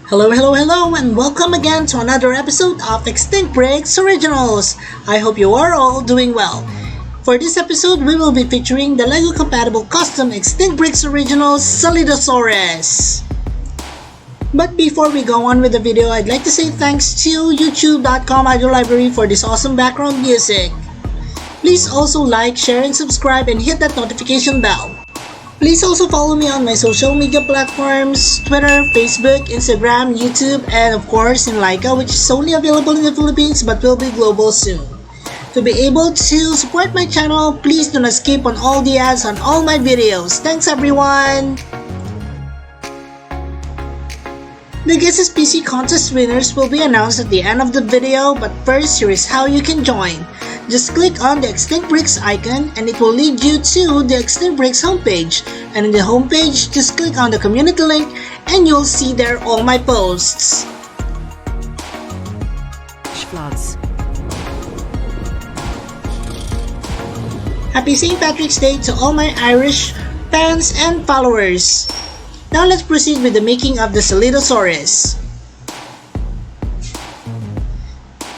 Hello, hello, hello, and welcome again to another episode of Extinct Breaks Originals. I hope you are all doing well. For this episode, we will be featuring the LYKA compatible custom Extinct Breaks Originals Scelidosaurus. But before we go on with the video, I'd like to say thanks to youtube.com audio library for this awesome background music. Please also like, share, and subscribe and hit that notification bell. Please also follow me on my social media platforms, Twitter, Facebook, Instagram, YouTube, and of course in LYKA, which is only available in the Philippines but will be global soon. To be able to support my channel, please do not skip on all the ads on all my videos. Thanks everyone! The Guess PC contest winners will be announced at the end of the video, but first here is how you can join. Just click on the Extinct Breaks icon and it will lead you to the Extinct Breaks homepage. And in the homepage, just click on the community link and you'll see there all my posts. Floods. Happy St. Patrick's Day to all my Irish fans and followers. Now let's proceed with the making of the Scelidosaurus.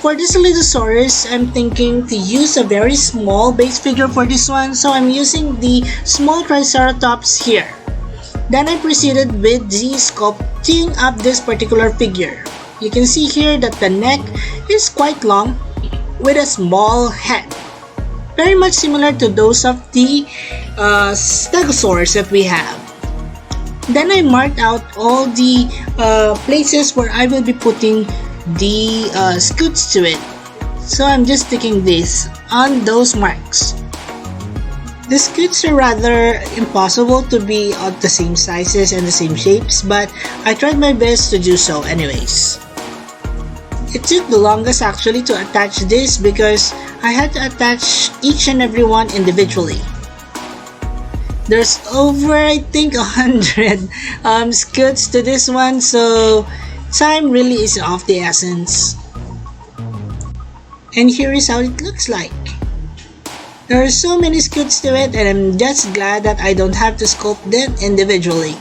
For the Scelidosaurus, I'm thinking to use a very small base figure for this one, so I'm using the small Triceratops here. Then I proceeded with the sculpting of this particular figure. You can see here that the neck is quite long with a small head. Very much similar to those of the Stegosaurus that we have. Then I marked out all the places where I will be putting the scutes to it. So I'm just sticking this on those marks. The scutes are rather impossible to be of the same sizes and the same shapes, but I tried my best to do so anyways. It took the longest actually to attach this because I had to attach each and every one individually. There's over I think 100 scutes to this one, so time really is of the essence. And here is how it looks like. There are so many scutes to it and I'm just glad that I don't have to sculpt them individually.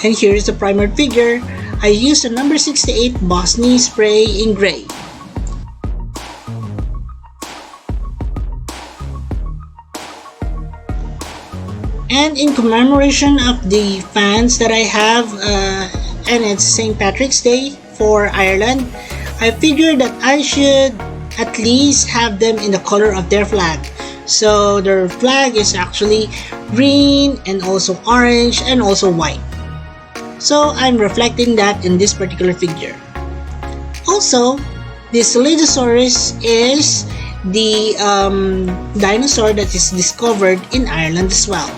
And here is the primer figure. I used a number 68 Bosnia spray in gray. And in commemoration of the fans that I have, and it's St. Patrick's Day for Ireland, I figured that I should at least have them in the color of their flag. So their flag is actually green and also orange and also white. So I'm reflecting that in this particular figure. Also, the Scelidosaurus is the dinosaur that is discovered in Ireland as well.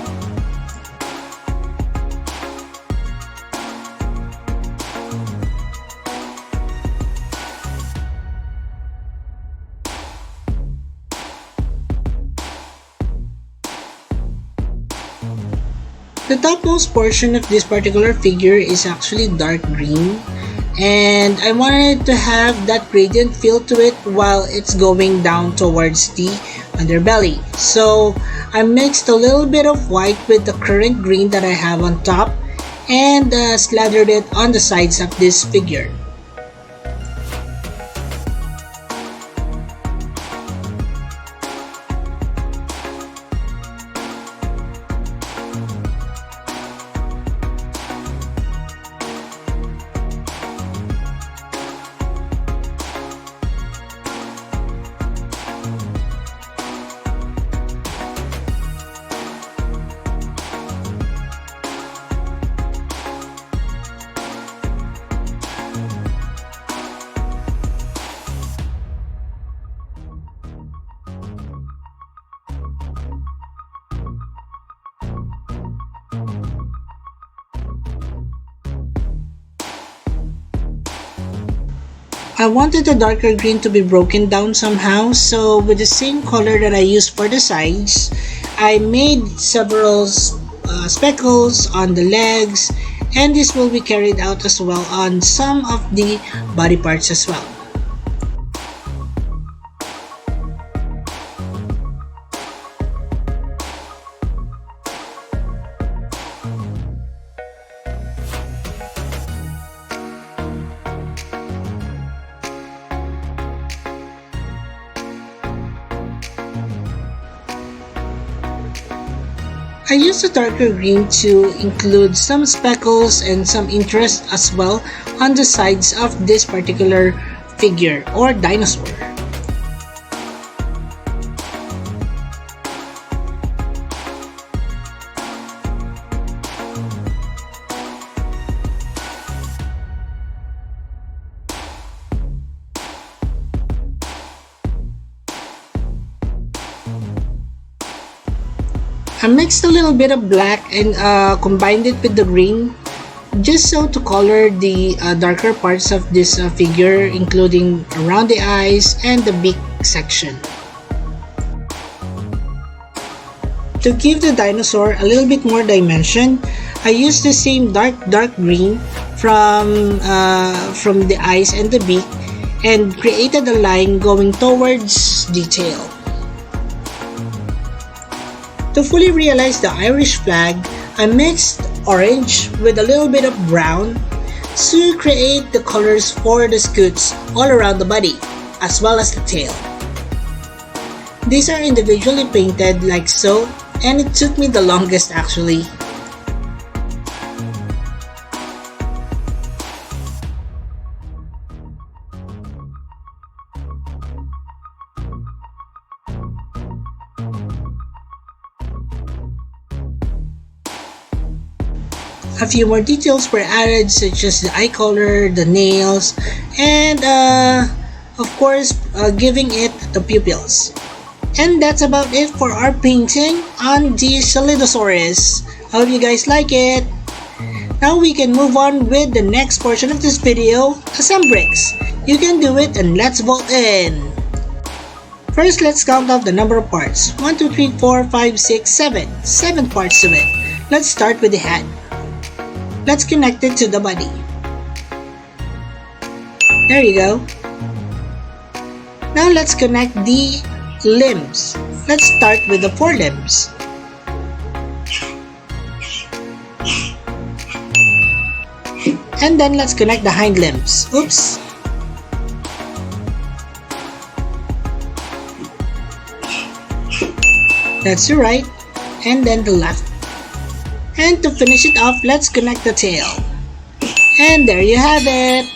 The topmost portion of this particular figure is actually dark green, and I wanted to have that gradient feel to it while it's going down towards the underbelly. So I mixed a little bit of white with the current green that I have on top and slathered it on the sides of this figure. I wanted the darker green to be broken down somehow, so with the same color that I used for the sides, I made several speckles on the legs, and this will be carried out as well on some of the body parts as well. I used a darker green to include some speckles and some interest as well on the sides of this particular figure or dinosaur. I mixed a little bit of black and combined it with the green just so to color the darker parts of this figure, including around the eyes and the beak section. To give the dinosaur a little bit more dimension, I used the same dark green from the eyes and the beak and created a line going towards the tail. To fully realize the Irish flag, I mixed orange with a little bit of brown to create the colors for the scutes all around the body, as well as the tail. These are individually painted like so, and it took me the longest actually. A few more details were added, such as the eye color, the nails, and of course giving it the pupils. And that's about it for our painting on the Scelidosaurus. I hope you guys like it. Now we can move on with the next portion of this video, assemblies. You can do it and let's vault in. First, let's count off the number of parts. 1, 2, 3, 4, 5, 6, 7. 7 parts to it. Let's start with the head. Let's connect it to the body. There you go. Now let's connect the limbs. Let's start with the forelimbs. And then let's connect the hind limbs. Oops. That's the right, and then the left. And to finish it off, let's connect the tail. And there you have it.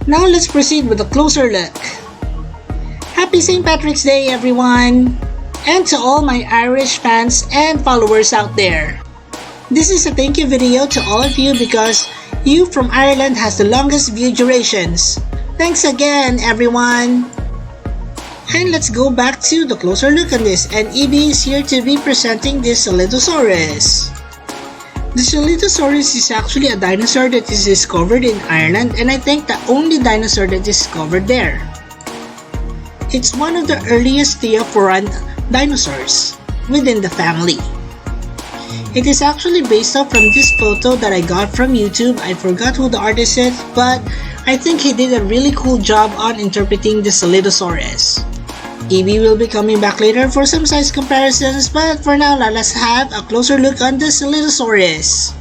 Now let's proceed with a closer look. Happy St. Patrick's Day, everyone! And to all my Irish fans and followers out there. This is a thank you video to all of you because you from Ireland has the longest view durations. Thanks again, everyone! And let's go back to the closer look on this, and EB is here to be presenting this Scelidosaurus. The Scelidosaurus is actually a dinosaur that is discovered in Ireland, and I think the only dinosaur that is discovered there. It's one of the earliest therophoran dinosaurs within the family. It is actually based off from this photo that I got from YouTube. I forgot who the artist is, but I think he did a really cool job on interpreting the Scelidosaurus. EB will be coming back later for some size comparisons, but for now, let's have a closer look on the Scelidosaurus.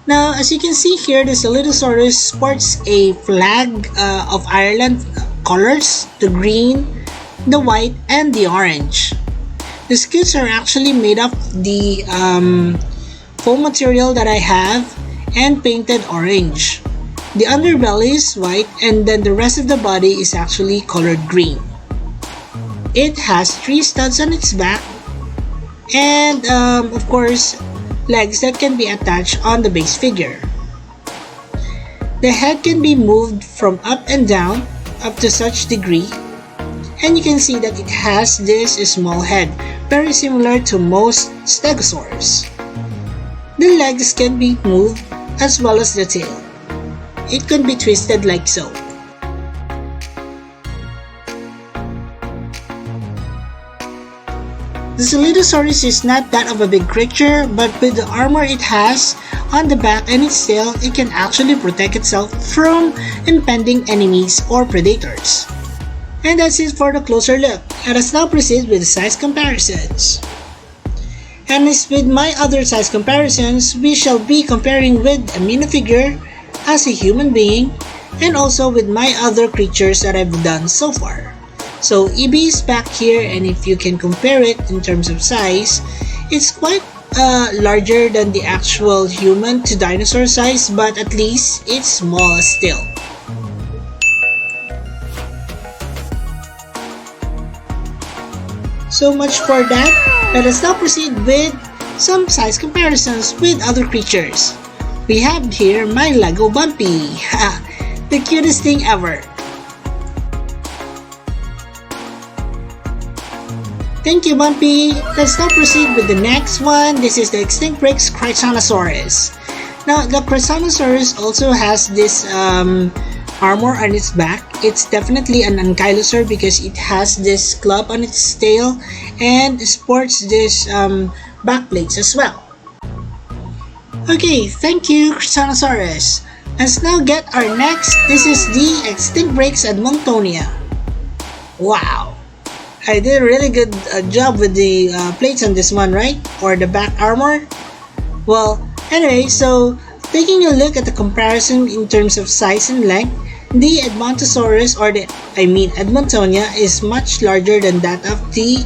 Now, as you can see here, the Scelidosaurus sports a flag of Ireland colors, the green, the white, and the orange. The scutes are actually made of the foam material that I have and painted orange. The underbelly is white, and then the rest of the body is actually colored green. It has 3 studs on its back and of course legs that can be attached on the base figure. The head can be moved from up and down up to such degree, and you can see that it has this small head, very similar to most stegosaurs. The legs can be moved as well as the tail. It can be twisted like so. The Scelidosaurus is not that of a big creature, but with the armor it has on the back and its tail, it can actually protect itself from impending enemies or predators. And that's it for the closer look. Let us now proceed with the size comparisons. And as with my other size comparisons, we shall be comparing with a minifigure as a human being and also with my other creatures that I've done so far. So EB is back here, and if you can compare it in terms of size, it's quite larger than the actual human to dinosaur size, but at least it's small still. So much for that. Let us now proceed with some size comparisons with other creatures. We have here my Lego Bumpy, the cutest thing ever. Thank you, Bumpy. Let's now proceed with the next one. This is the Extinct Rex Critonosaurus. Now, the Critonosaurus also has this armor on its back. It's definitely an ankylosaur because it has this club on its tail and sports this back plates as well. Okay, thank you, Critonosaurus. Let's now get our next. This is the Extinct Rex Edmontonia. Wow. I did a really good job with the plates on this one, right? Or the back armor. Well, anyway, so taking a look at the comparison in terms of size and length, the Edmontosaurus, or Edmontonia, is much larger than that of the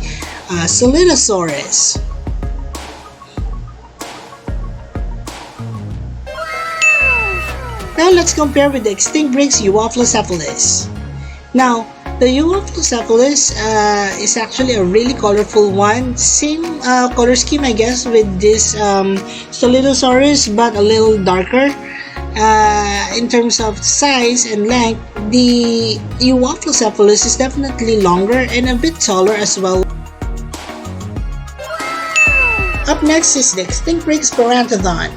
Scelidosaurus. Now let's compare with the Extinct Rex Euoplocephalus. Now, the Euoplocephalus is actually a really colorful one. Same color scheme, I guess, with this Scelidosaurus, but a little darker. In terms of size and length, the Euoplocephalus is definitely longer and a bit taller as well. Up next is the Extinct Rex Pteranodon.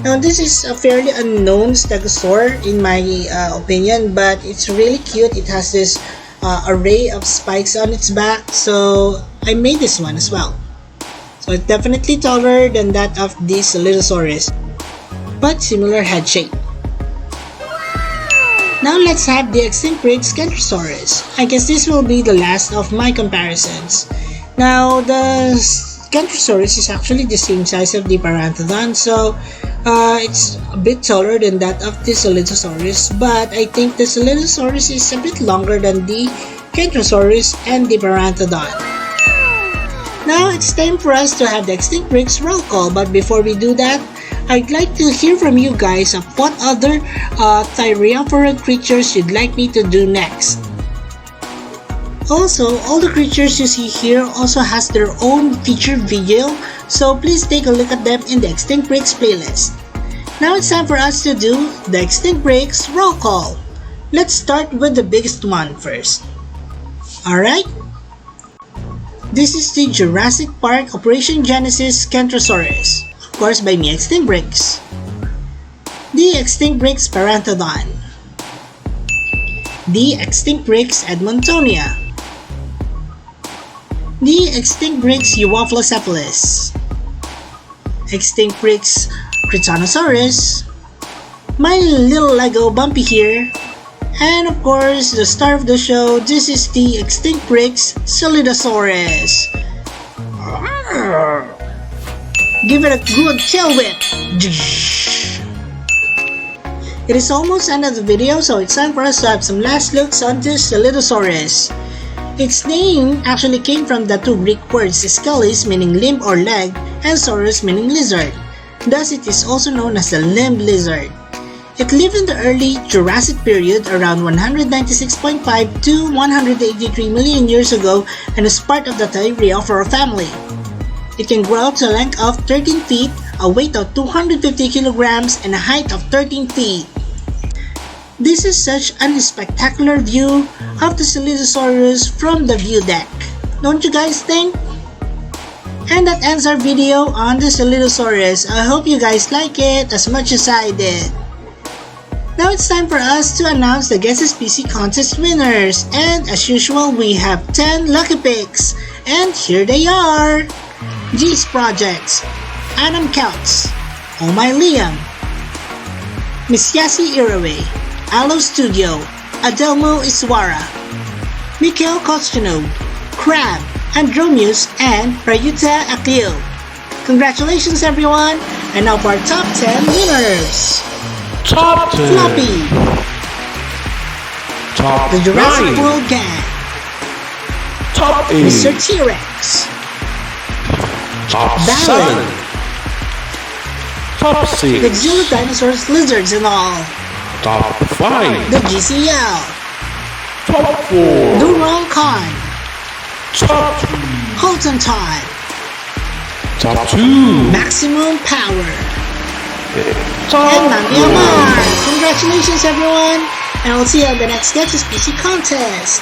Now, this is a fairly unknown stegosaur in my opinion, but it's really cute. It has this array of spikes on its back, so I made this one as well. So it's definitely taller than that of the Scelidosaurus, but similar head shape. Now let's have the Extinct Rex Kentrosaurus. I guess this will be the last of my comparisons. Now, the Kentrosaurus is actually the same size of the Pteranodon, so it's a bit taller than that of the Scelidosaurus, but I think the Scelidosaurus is a bit longer than the Kentrosaurus and the Pteranodon. Now it's time for us to have the Extinct Rex roll call, but before we do that, I'd like to hear from you guys of what other thyreophorid creatures you'd like me to do next. Also, all the creatures you see here also has their own featured video, so please take a look at them in the Extinct Rex playlist. Now it's time for us to do the Extinct Rex roll call. Let's start with the biggest one first. Alright? This is the Jurassic Park Operation Genesis Kentrosaurus, of course by me, Extinct Rex. The Extinct Rex Pteranodon. The Extinct Rex Edmontonia. The Extinct Rex Euoplocephalus. Extinct Rex Critonosaurus. My little Lego Bumpy here. And of course, the star of the show, this is the Extinct Rex Scelidosaurus. Give it a good tail whip. It is almost end of the video, so it's time for us to have some last looks on this Scelidosaurus. Its name actually came from the two Greek words skelis meaning limb or leg and saurus meaning lizard. Thus it is also known as the limbed lizard. It lived in the early Jurassic period around 196.5 to 183 million years ago and is part of the Thyreophora family. It can grow up to a length of 13 feet, a weight of 250 kilograms, and a height of 13 feet. This is such a spectacular view of the Scelidosaurus from the view deck. Don't you guys think? And that ends our video on the Scelidosaurus. I hope you guys like it as much as I did. Now it's time for us to announce the Guess SPC contest winners. And as usual, we have 10 lucky picks. And here they are. G's Projects, Adam Counts, Oh My Liam, Miss Yasi Irawe, Alo Studio, Adelmo Iswara, Mikhail Kostyanov, Crab, Andromius, and Rayuta Akil. Congratulations everyone! And now for our top 10 winners! Top 10! Floppy, Top The Jurassic 9! World Gang, Top 8. Mr. T-Rex. Top Ballad. 7. Top 6. The Zoo of Dinosaurs, Lizards and all. Top 5. The GCL. Top 4. The Wrong Con. Top 3. Holton Time. Top 2. Maximum Power. Top And Nami 1. Amar. Congratulations everyone! And I'll see you on the next Sketch Species contest.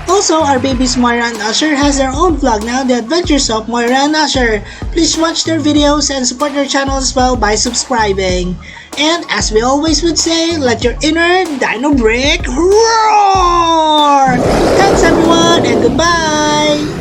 Also, our babies Moira and Usher has their own vlog now, The Adventures of Moira and Usher. Please watch their videos and support their channel as well by subscribing. And as we always would say, let your inner dino brick roar! Thanks everyone and goodbye!